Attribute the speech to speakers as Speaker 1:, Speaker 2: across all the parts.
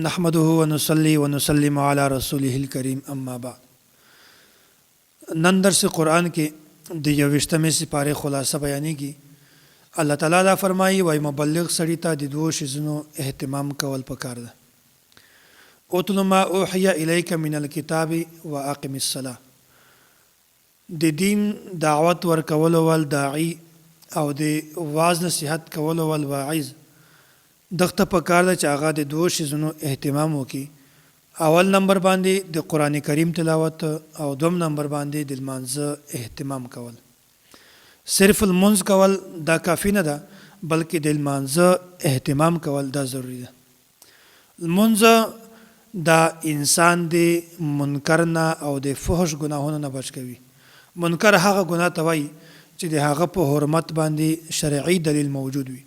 Speaker 1: نحمده ونصلي ونسلم على رسوله الكريم اما بعد. نن درس قرآن کې د 21مې سپارې خلاصه بیانېږي. الله تعالی دا فرمایي وای مبلغ سړی ته د دوه شیزونو اهتمام کول پکار ده. اتل ما اوحي الیک من الكتاب واقم الصلاه. د دین دعوت ورکول ول داعی او د واعظ نصیحت کول ول واعظ دغه په کار ده چې هغه د دوه شیزونو اهتمام وکړي. اول نمبر باندې د قران کریم تلاوت او دوم نمبر باندې د لمانځه اهتمام کول. صرف المنځ کول دا کافی نه ده بلکې د لمانځه اهتمام کول دا ضروری ده. لمانځه دا انسان د منکر نه او د فحش ګناهونو نه بچ کوي. منکر هغه ګناه ته وایي چې د هغه په حرمت باندې شرعي دلیل موجود وي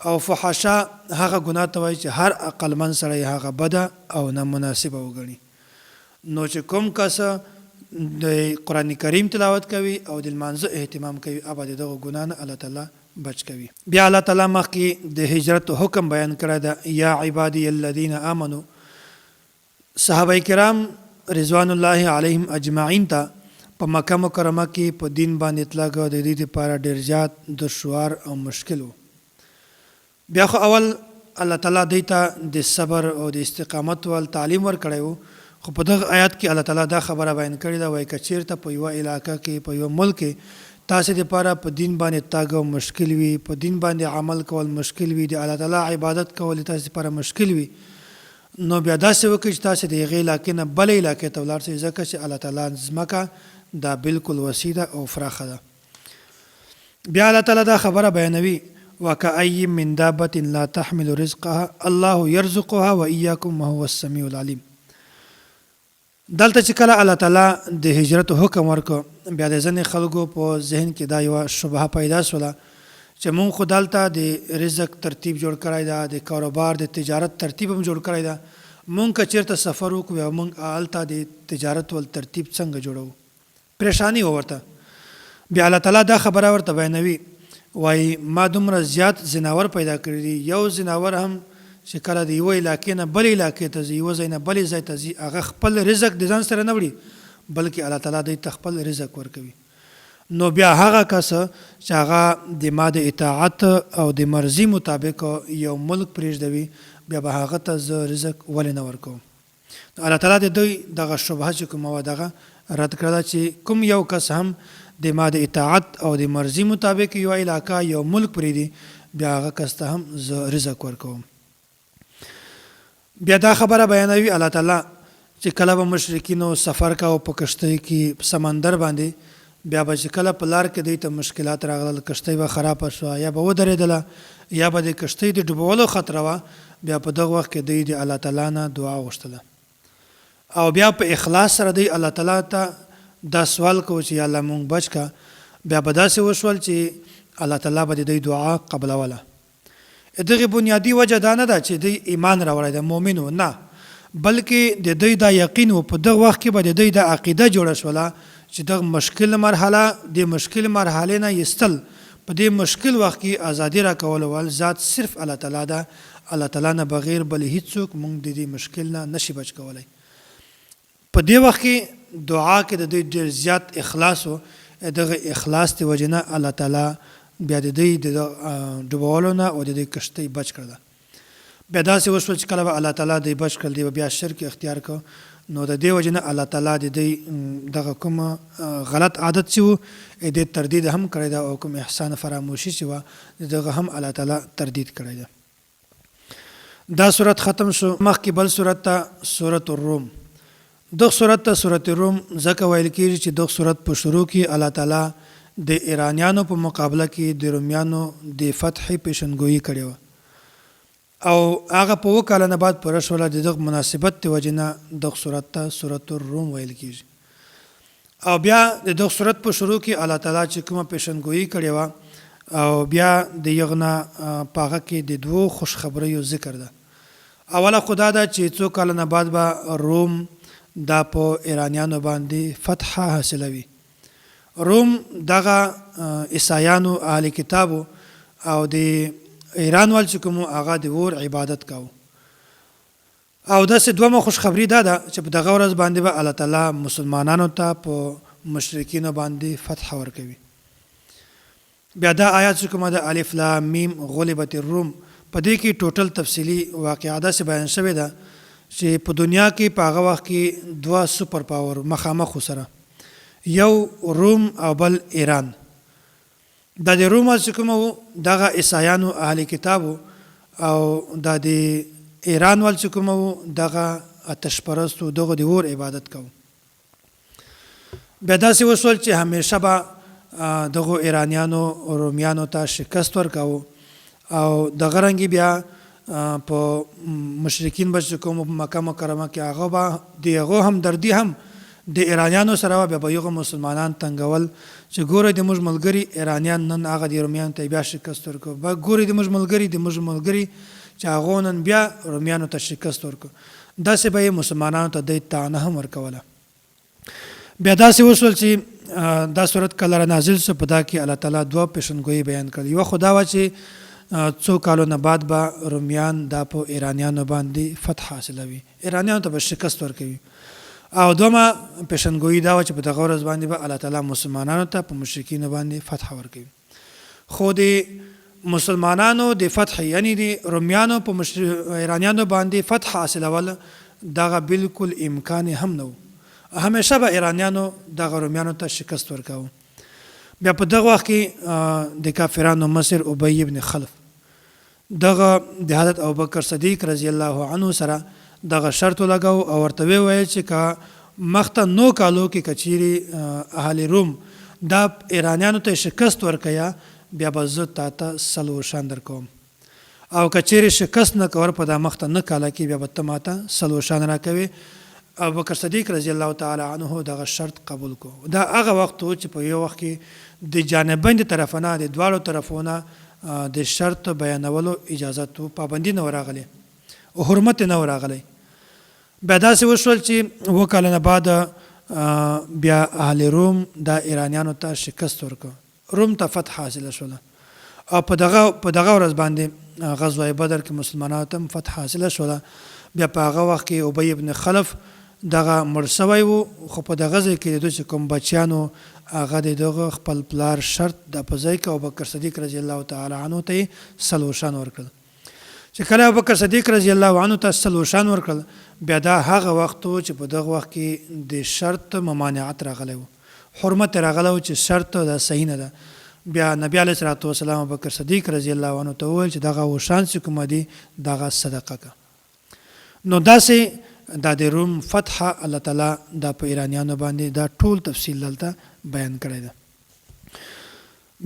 Speaker 1: او فحشا هغه ګناه ته وایي چې هر عقلمن سړی هغه بده او نامناسبه وګڼي. نو چې کوم کس د قرآن کریم تلاوت کوي او د لمانځه اهتمام کوي هغه د دغه ګناه نه الله تعالی بچ کوي. بیا الله تعالی مخکې د هجرت حکم بیان کړی ده. یا عبادی الذین آمنو، صحابه کرام رضوان الله علیهم اجمعین ته په مکه مکرمه کې په دین باندې اطلاق د دې لپاره ډېر زیات دشوار او مشکل و. بیا خو اول الله تعالی دوی ته د صبر او د استقامت ول تعلیم ورکړی و، خو په دغه آیات کې الله تعالی دا خبره بیان کړې ده وایي که چېرته په یوه علاقه کې په یوه ملک کې تاسې دپاره په دین باندې تاګ او مشکل وي، په دین باندې عمل کول مشکل وي، د الله تعالی عبادت کول تاسې دپاره مشکل وي، نو بیا داسې وکړئ چې تاسې د هغې علاقې نه بلې علاقې ته ولاړ شئ، ځکه چې الله تعالی ځمکه دا بالکل وسیع ده او فراخه ده. بیا الله تعالی دا خبره بیانوي وکأی من دابة لا تحمل رزقها الله يرزقها وإياكم وهو السميع العليم. دلته چې کله الله تعالی د هجرت حکم ورکو بیا د ځینې خلکو په ذهن کې دا یوه شبهه پیدا شوله چې مونږ خو دلته د رزق ترتیب جوړ کړی ده، د کاروبار د تجارت ترتیب هم جوړ کړی ده، مونږ که چېرته سفر وکړو او مونږ هلته د تجارت ول ترتیب څنګه جوړو؟ پریشانی و ورته. بیا الله تعالی دا خبره ورته بیانوي وایي ما دومره زیات ځناور پیدا کړي دي، یو ځناور هم چې کله د یوه علاقې نه بلې علاقې ته ځي، یوه ځای نه بلې ځای ته ځي، هغه خپل رزق د ځان سره نه وړي بلکې الله تعالی دوی ته خپل رزق ورکوي. نو بیا هغه کس چې هغه د ما د اطاعت او د مرضي مطابق یو ملک پرېږدوي بیا به هغه ته زه رزق ولې نه ورکوم. الله تعالی د دوی دغه شبهه چې کومه وه دغه رد کړه چې کوم یو کس هم د ما د اطاعت او د مرضي مطابق یو علاقه یو ملک پرېږدي بیا هغه کس ته هم زه رزق ورکوم. بیا دا خبره بیانوي الله تعالی چې کله به مشرکینو سفر کاوه په کشتۍ کې سمندر باندې، بیا به چې کله په لار کې دوی ته مشکلات راغلل، کشتۍ به خرابه شوه یا به ودرېدله یا به د کشتۍ د ډوبولو خطره وه، بیا په دغه وخت کې دوی د الله تعالی نه دعا غوښتله او بیا په اخلاص سره دوی الله تعالی ته دا سوال کوو چې یا الله مونږ بچ که. بیا به داسې وشول چې الله تعالی به د دوی دعا قبلوله. دغه بنیادی وجه دا نه ده چې دوی ایمان راوړی ده، مؤمن و نه، بلکې د دوی دا یقین و په دغه وخت کې به د دوی دا عقیده جوړه شوله چې دغه مشکل مرحله د مشکل مرحلې نه ایستل، په دې مشکل وخت کې ازادي راکول ول ذات صرف الله تعالی ده، الله تعالی نه بغیر بل هیڅوک مونږ د دې مشکل نه نشي بچ کولی. په دې وخت کې دعا کې د دوی ډېر زیات اخلاص و، دغه اخلاص د وجې نه الله تعالی بیا د دوی د ډوبولو نه او د دوی کشتۍ بچ کړله. بیا داسې وشول چې کله به الله تعالی دوی بچ کړل، دوی به بیا شرک اختیار کړ، نو د دې وجې نه الله تعالی د دوی دغه کوم غلط عادت چې و د تردید هم کړی ده او کوم احسان فراموشي چې وه دغه هم الله تعالی تردید کړی ده. دا صورت ختم شو. مخکې بل صورت ته سورة الروم. دغه صورت ته سورة الروم ځکه ویل کېږي چې دغه صورت په شروع کې الله تعالی د ایرانیانو په مقابله کې د رومیانو د فتح پیشنګویي کړې وه او هغه په اووه کاله نه بعد پوره شوله. د دغه مناسبت د وجې نه دغه صورت ته سورة الروم ویل کېږي. او بیا د دغه صورت په شروع کې الله تعالی چې کومه پیشنګویي کړې وه او بیا د یغه نه په هغه کې د دوو خوشخبریو ذکر ده. اوله خو دا ده چې څو کاله نه بعد به روم دا په ایرانیانو باندې فتح حاصلوي. روم دغه عیسایانو اهل کتابو او د ایران وال چې کوم هغه د ور عبادت کاوه او داسې دومره خوشخبری ده چې په دغه ورځ باندې به الله تعالی مسلمانانو ته په مشرکینو باندې فتح ورکوي. بیا دا آیات چې کومه ده الف لام میم غلبت الروم، په دې کې ټوټل تفصیلی واقعه داسې بیان شوې ده چې په دنیا کې په هغه وخت کې دوه سپر پاور مخامخ سره، یو روم او بل ایران. دا د روم چې کومه دغه عیسایانو اهل کتابو او دا د ایران ول چې کومه دغه آتش پرستو دغه د اور عبادت کوو. بیا داسې وسول چې همیشه به دغه ایرانیانو او رومیانو ته شکست ورکاو او دغه رنګي بیا په مشرکین به چې کوم مکه مکرمه کې هغه به دغه هم دردي هم د ایرانیانو سره به یو مسلمانان تنګول چې ګوره د موږ ملګری ایرانیان نن هغه د رومیانو ته بیا شکست ورکو، به ګوره د موږ ملګری چې هغه نن بیا رومیانو ته شکست ورکو. داسې به مسلمانانو ته د طعنه هم ورکوله. بیا داسې وسول چې دا صورت کله نازل شو، په دا کې الله تعالی دوه پیشنګویي بیان کړي. یو خدا وا چې څو کالو نه بعد به رومیان دا په ایرانیانو باندې فتح حاصلوي، ایرانیانو ته به شکست ورکوي. او دومره پیشنګویي دا و چې په دغه ورځ باندې به الله تعالی مسلمانانو ته په مشرکینو باندې فتح ورکوي. خو د مسلمانانو د فتح یعنی د رومیانو په ایرانیانو باندې فتح حاصلول دغه بالکل امکان هم نه و. همیشه به ایرانیانو دغه رومیانو ته شکست ورکاو. بیا په دغه وخت کې د کافرانو مصر ابی ابن خلف دغه د حضرت ابوبکر صدیق رضی الله عنه سره دغه شرط لګاو او ورته ویل چې کا مخته نو کالو کې کچيري اهل روم دا ایرانیانو ته شکست ورکیا بیا به زه تاته سلو شان در کوم، او کچيري شکست نه کور په دا مخته نه کاله کې بیا به ته ماته سلو شان راکوي. ابوبکر صدیق رضی الله تعالی عنه دغه شرط قبول کو. دا هغه وخت چې په یو وخت کې د جانبین د طرفونه د دواړو طرفونه د شرط بیانولو اجازه تو پابندی نه وراغله او حرمت نه وراغله. بیا داسې وشول چې وکاله نه بعد بیا اهل روم د ایرانیانو ته شکست ورکړ، روم ته فتح حاصل شول او په دغه ورځ باندې غزوه بدر کې مسلمانانو ته فتح حاصل شول. بیا په هغه وخت کې ابی ابن خلف دغه مړ شوی و، خو په دغه ځای کې د کوم بچیانو هغه دغه خپل پلار شرط د په ځای کې ابوبکر صدیق رضی الله تعالی عنه ته سلوشان ورکړل. چې کله ابوبکر صدیق رضی الله عنه ته سلوشان ورکړل بیا دا هغه وخت چې په دغه وخت کې د شرط ممانعت راغلی و، حرمت راغلی و چې شرط دا صحیح نه ده. بیا نبی علیه الصلوۃ والسلام ابوبکر صدیق رضی الله عنه ته وویل چې دغه وشان چې کوم دي دغه صدقه کا. نو داسې دا د روم فتح الله تعالی دا په ایرانیانو باندې دا ټول تفصیل دلته بیان کړی ده.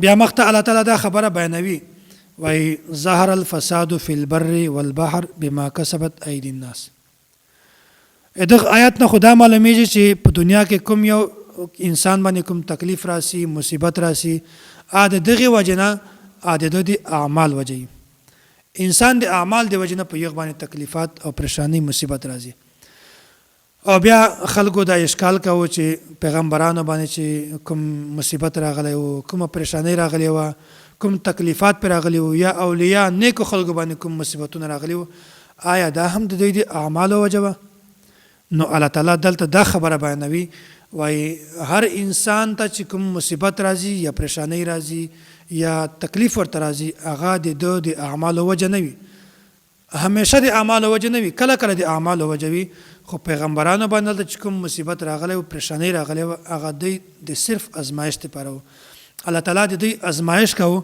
Speaker 1: بیا مخته الله تعالی دا خبره بیانوي وای ظهر الفساد فی البر والبحر بما کسبت ایدی الناس. دغه آیات نه خدا معلومیږي چې په دنیا کې کوم یو انسان باندې کوم تکلیف راسي مصیبت راسي د دغه وجنه د اعمال وجه انسان د اعمال د وجنه په یغ باندې تکلیفات او پریشانی مصیبت راځي. او بیا خلکو دا اشکال کاوه چې پیغمبرانو باندې چې کوم مصیبت راغلی او کوم پریشانی راغلی و کوم تکلیفات پر راغلی و یا اولیاء نیکو خلکو باندې کوم مصیبتونه راغلی و، آیا دا هم د دوی د اعمالو وجه؟ نو الله تعالی دلته دا خبره بیانوي وای هر انسان ته چې کوم مصیبت راځي یا پریشانی راځي یا تکلیف ورته راځي هغه د اعمالو وجه نه وي، همیشه د اعمالو وجه نه وي، کله کله د اعمالو وجه وي. خو پیغمبرانو باندې چې کوم مصیبت راغلی او پریشانی راغلی هغه د صرف ازمایش لپاره و. الله تعالی د دې ازمایش کو،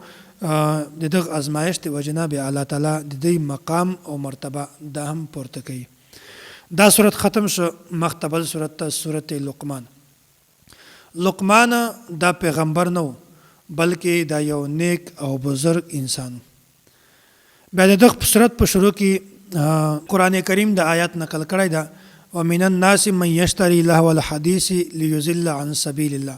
Speaker 1: د دغه ازمایش د وجه نه به الله تعالی د دې مقام او مرتبه دا هم پورته کوي. دا صورت ختم شو، مختبل صورت ته صورت لقمان. لقمان دا پیغمبر نو بلکې دا یو نیک او بزرگ انسان. بیا د دغه صورت په شروع کې قران کریم د آیات نقل کړی دا ومن الناس من یشتری لهو الحدیث لیضل عن سبیل الله.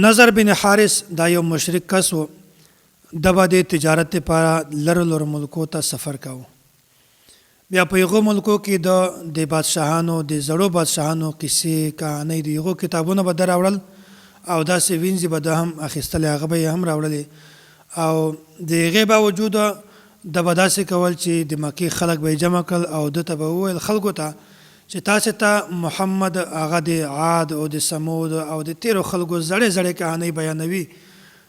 Speaker 1: نظر بن حارث دا یو مشرک کس و، د د تجارت لپاره لر ملکو ته سفر کاوه. بیا په یغو ملکو کې د بادشاهانو د زړو بادشاهانو کیسې کہانی د یغو کتابونه به دراوړل او داسې وینځي به د هم اخیستل هغه به هم راوړلې او د هغې باوجود د به داسې کول چې د مکې خلک به یې جمع کړل او ده ته به وویل خلکو ته چې تاسې ته محمد هغه د عاد او د سمود او د تیرو خلکو زړې زړې کهانۍ بیانوي،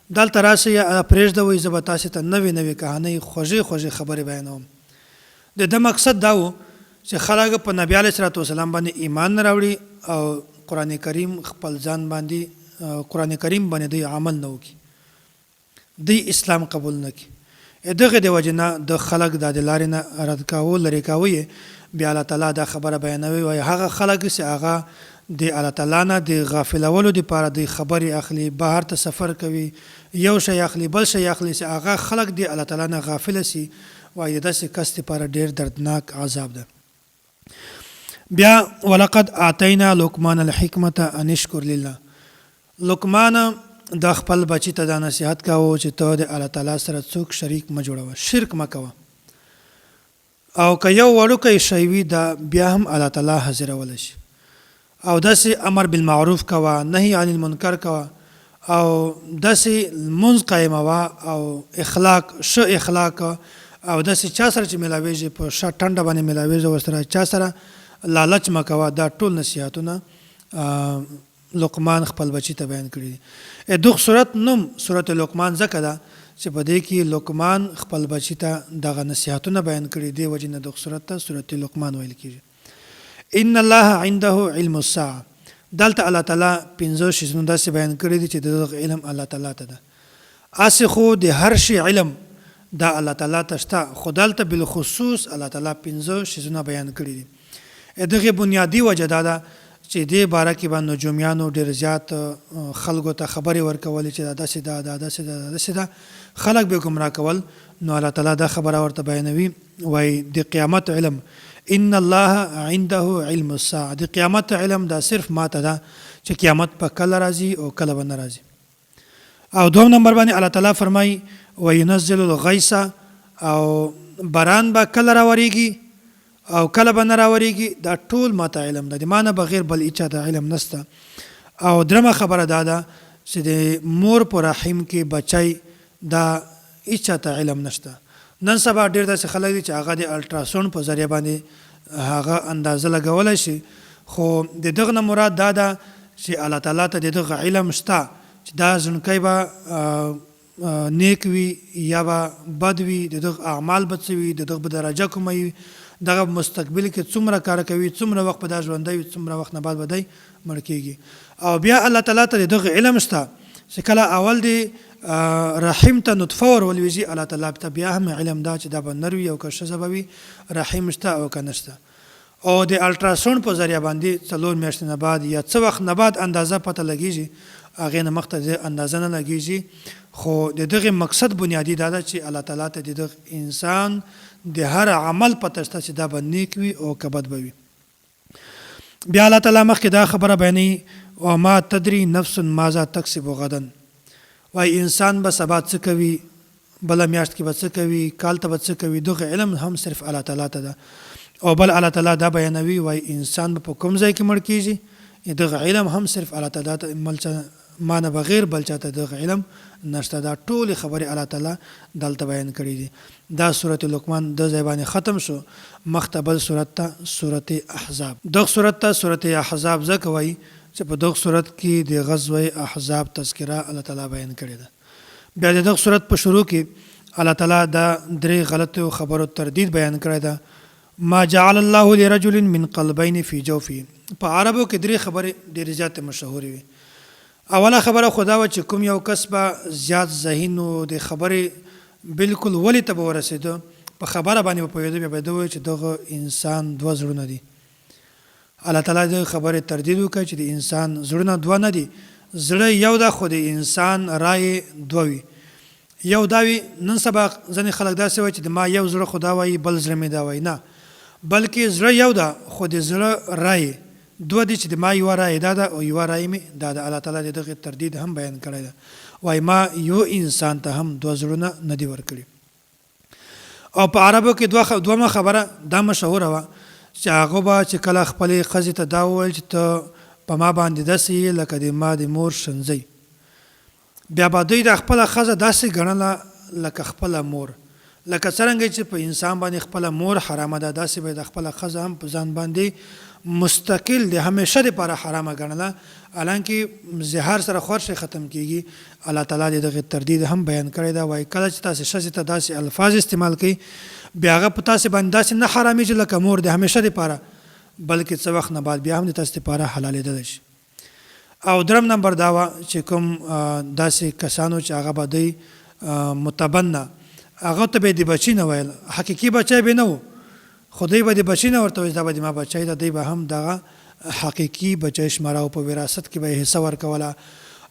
Speaker 1: دلته راشئ پرېږدوئ، زه به تاسې ته نوې نوې کهانۍ خوږې خوږې خبرې بیانوم. د ده مقصد دا و چې خلک په نبي علیه صلات وسلام باندې ایمان نه راوړي او قرآن کریم خپل ځان باندې قرآن کریم باندې دوی عمل نه وکړي، دوی اسلام قبول نه کړي. دغه د وجې نه د خلک دا د لارې نه رد کاوه لرې کاوه یې بیا الله تعالی دا خبره بیانوي وایي هغه خلک چې هغه د الله تعالی نه د غافلولو دپاره د خبرې اخلي، بهر ته سفر کوي، یو شی اخلي بل شی اخلي، چې هغه خلک د الله تعالی نه غافله سي، وایي د داسې کس دپاره ډېر دردناک عذاب ده. بیا ولقد اعطینا لقمان الحکمة ان اشکر لله، لقمان د خپل بچی ته دا نصیحت کاوه چې ته د الله تعالی سره څوک شریک مه جوړوه، شرک مه کوه، او که یو وړوکی شی وي دا بیا هم الله تعالی حاضرولی شي، او داسې امر بالمعروف کوه، نهی عن المنکر کوه، او داسې لمونځ قایموه او اخلاق ښه اخلاق، او داسې چا سره چې میلاویږي په ښه ټنډه باندې میلاویږي ورسره چا سره لالچ مه کوه. دا ټول نصیحتونه لقمان خپل بچی ته بیان کړي دي. دغه صورت نوم صورت لقمان ځکه ده چې په دې کې لقمان خپل بچی ته دغه نصیحتونه بیان کړي دي، وجې نه دغه صورت ته صورت لقمان ویل کېږي. ان الله عنده علم الساعه، دلته الله تعالی 15 شیزونه داسې بیان کړي دي چې دغه علم الله تعالی ته ده. اسې خو د هر شي علم دا الله تعالی ته شته، خو دلته بالخصوص الله تعالی 15 شیزونه بیان کړي دي. دغه بنیادی وجه دا ده چې دې باره کې به نجومیانو ډېر زیات خلکو ته خبرې ورکولې چې دا داسې ده دا داسې ده دا داسې ده، خلک به ګمراه کول. نو الله تعالی دا خبره ورته بیانوي، وایي د قیامت علم ان الله عنده علم الساعه، د قیامت علم دا صرف ماته ده چې قیامت په کله راځي او کله به نه راځي. او دوم نمبر باندې الله تعالی فرمایي وینزل الغیث، او باران به کله راوریږي او کله به نه راوریږي، دا ټول ماته علم ده، د ما نه بغیر بل هیچا ته علم نشته. او درمه خبره دا ده چې د مور په رحم کې بچی دا هیچا ته علم نشته. نن سبا ډېر داسې خلک دي چې هغه د الټراساونډ په ذریعه باندې هغه اندازه لګولی شي، خو د دغه نه مراد دا ده چې الله تعالی ته د دغه علم شته چې دا ځنکی به نیک وي یا به بد وي، د دغه اعمال به څه وي، د دغه به درجه کومه وي، دغه مستقبل کې څومره کار کوي، څومره وخت به دا ژوندی وي، څومره وخت نه بعد به دی مړ کېږي. او بیا الله تعالی ته د دغه علم شته چې کله اول د رحم ته نطفه ورولویږي، الله تعالی ته بیا هم علم دا چې دا به نر وي او که ښځه به وي، رحم شته او که نشته. او د الټراساونډ په ذریعه باندې 4 میاشتې نه بعد یا څه وخت نه بعد اندازه پته لګېږي، هغې نه مخته د اندازه نه لګېږي. خو د دغه مقصد بنیادی دا ده چې الله تعالی ته د دغه انسان د هر عمل پته شته چې دا به نیک وي او که بد به وي. بیا الله تعالی مخکې دا خبره بیانوي وما تدري نفس ماذا تکسب غدا، وایي انسان به سبا څه کوي، بله میاشت کې به څه کوي، کال ته به څه کوي، دغه علم هم صرف الله تعالی ته ده. او بل الله تعالی دا بیانوي وایي انسان به په کوم ځای کې مړ کېږي، دغه علم هم صرف الله تعالی ته ما نه بغیر بل چاته دغه علم نشته. دا ټولې خبرې الله تعالی دلته بیان کړي دي. دا سورت لقمان د ځای باندې ختم شو، مخته بل سورت ته سورت احزاب. دغه سورت ته سورت احزاب ځکه وایي چې په دغه سورت کې د غزوه احزاب تذکره الله تعالی بیان کړې ده. بیا د دغه سورت په شروع کې الله تعالی دا 3 غلطو خبرو تردید بیان کړی ده. ما جعل الله لرجل من قلبين في جوفه، په عربو کې 3 خبرې ډېرې زیاتې مشهورې وي. اوله خبره خدا و چې کوم یو کس به زیات ذهین و د خبرې بالکل ولې ته به ورسېده، په خبره باندې به پوهېده، بیا به ده وایي چې دغه انسان 2 زړونه دي. الله تعالی د خبرې تردید وکړي چې د انسان زړونه 2 نه دي، زړه یو ده خو د انسان رای 2 وي. یو دا وي، نن سبا ځینې خلک داسې وایي چې د ما یو زړه خو دا وایي بل زړه مې دا وایي، نه، بلکې زړه یو ده خو د زړه رای 2 دي چې د ما یوه رای دا ده او یوه رای مې دا ده. الله تعالی د دغه تردید هم بیان کړی ده، وایي ما یو انسان ته هم 2 زړونه نه دي ورکړي. او په عربو کې دویمه خبره دا مشهوره وه چې هغه به چې کله خپلې ښځې ته دا وویل چې ته په ما باندې داسې یې لکه د ما د مور شنځۍ، بیا به دوی د خپله ښځه داسې ګڼله لکه خپله مور، لکه څرنګه چې په انسان باندې خپل مور حرامه ده داسې به د خپل ښځه هم په ځان باندې مستقل د همیشه لپاره حرامه ګڼله حالانکه زهار سره خورش ختم کیږي. الله تعالی دغه تردید هم بیان کړی دا وایي کله چې تاسو ښځې ته داسې الفاظ استعمال کړئ بیا هغه په تاسو باندې داسې نه حرامېږي لکه مور د همیشه لپاره بلکې څه وخت نه بعد بیا هم د تاسو لپاره حلالېدلی شي. او درم نمبر دا وه چې کوم داسې کسانو چې هغه به دی متبنه هغه ته به یې د بچي نه ویل حقیقي بچی به نه و خو دی به د بچي نه ورته ویل دا به د ما بچی ده دی به هم دغه حقیقي بچی شماره او په وراثت کې به یې حصه ورکوله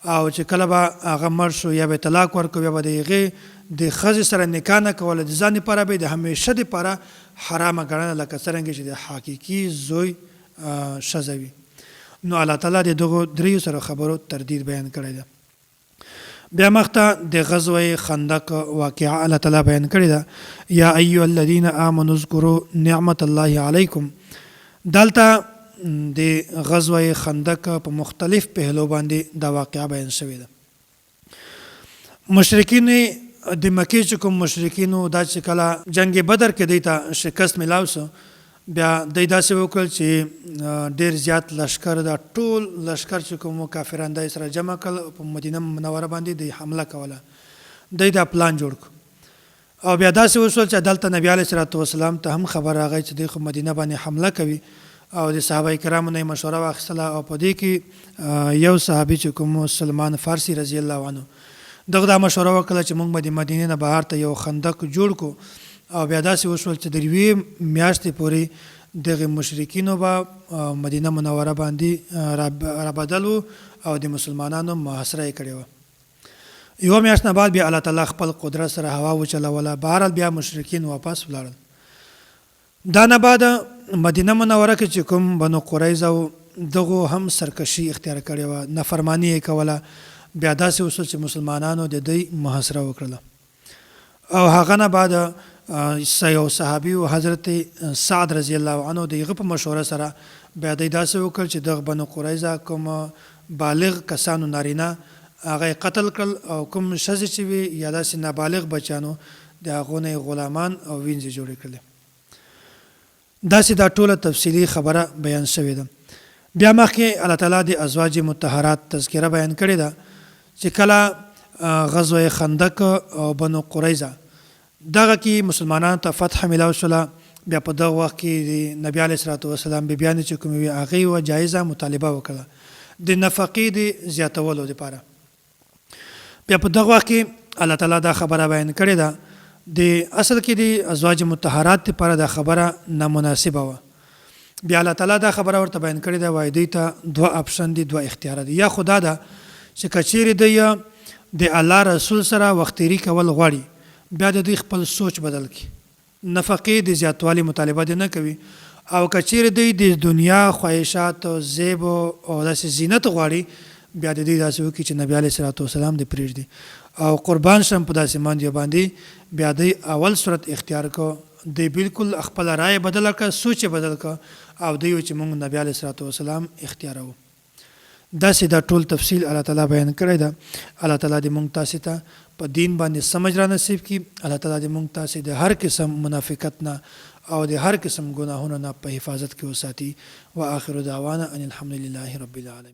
Speaker 1: او چې کله به هغه مړ شو یا به طلاق ورکړو یا به د هغې د ښځې سره نکاح نه کوله د ځان لپاره به یې د همیشه دپاره حرامه ګڼله لکه څرنګه چې د حقیقي زوی ښځه وي. نو الله تعالی د دغو دریو سره خبرو تردید بیان کړی ده. بیا مخته د غزوه خندق واقعه الله تعالی بیان کړی ده یا ایها الذین آمنوا اذکروا نعمت الله علیکم. دلته د غزوه خندق په مختلف پهلو باندې دا واقعه بیان شوې ده. مشرکین د مکې چې کوم مشرکینو دا چې کله جنگ بدر کې دوی ته شکست میلاو سو بیا دوی داسې وکړل چې ډېر زیات لشکر دا ټول لشکر چې کوم کافران دای سره جمع کړل په مدینه منوره باندې د حمله کوله دوی دا پلان جوړ کړ او بیا داسې وشول چې دلته نبی علیه الصلاة والسلام ته هم خبر راغی چې دوی خو مدینه باندې حمله کوي او د صحابه کرامو نه مشوره واخیستله او په دې کې یو صحابي چې کوم سلمان فارسی رضی الله عنه دغه دا مشوره وکړه چې موږ به د مدینې نه بهر ته یو خندق جوړ کړو او بیا داسې وشول چې د یوې میاشتې پورې دغه مشرکینو به مدینه منوره باندې رابدل وو او د مسلمانانو محاصره یې کړې وه. یوه میاشت نه بعد بیا الله تعالی خپل قدرت سره هوا وچلوله بهرحال بیا مشرکین واپس ولاړل. دا نه بعد مدینه منوره کې چې کوم بنو قریظه دغو هم سرکشي اختیار کړې وه نافرماني یې کوله بیا داسې وشول چې مسلمانانو د دوی محاصره وکړله او هغه نه بعد یو صحابي و حضرت سعد رضی الله عنه د هغه په مشوره سره بیا دوی داسې وکړل چې دغه بنو قریظه کوم بالغ کسانو نارینه هغه قتل کړل او کوم ښځې چې وي یا داسې نابالغ بچیانو د هغو نه غلامان او وینځې جوړې کړلې. داسې دا ټوله تفصیلي خبره بیان شوې ده. بیا مخکې الله تعالی د ازواج مطهرات تذکره بیان کړې ده چې کله غزوه خندق او بنو قریظه دغه کې مسلمانانو ته فتح ملاو شوله بیا په دغه وخت کې د نبی علیه الصلاة والسلام بیبیانې چې کومې وي هغې یوه جایزه مطالبه وکړه د نفقې د زیاتولو دپاره. بیا په دغه وخت کې الله تعالی دا خبره بیان کړې ده د اصل کې د ازواج مطهرات لپاره دا خبره نامناسبه وه. بیا الله تعالی دا خبره ورته بیان کړې ده وایي دوی ته دوه اپشن دي دوه اختیارات دي یا خدا ده چې که چیرې دوی د الله رسول سره وخت تیري کول غواړي بیا د دوی خپل سوچ بدل کړي نفقې د زیاتوالي مطالبه دې نه کوي او که چیرې دوی د دنیا خواهشات او زیب او داسې زینت غواړي بیا د دوی داسې وکړي چې نبی علیه الصلاة والسلام دې پرېږدي او قربان شم په داسې ماندیو باندې بیا دوی اول صورت اختیار کو دوی بالکل خپله رایه بدله کړه سوچ یې بدل کړه او دوی چې موږ نبی علیه الصلاة والسلام اختیاروو. داسې دا ټول تفصیل الله تعالی بیان کړی ده. الله تعالی دې موږ تاسې ته په دین باندې سمجھ را نصیب کړي. الله تعالی دې موږ تاسې د هر قسم منافقت نه او د هر قسم ګناهونو نه په حفاظت کې وساتي. واخر دعوانا ان الحمد لله رب العالمین.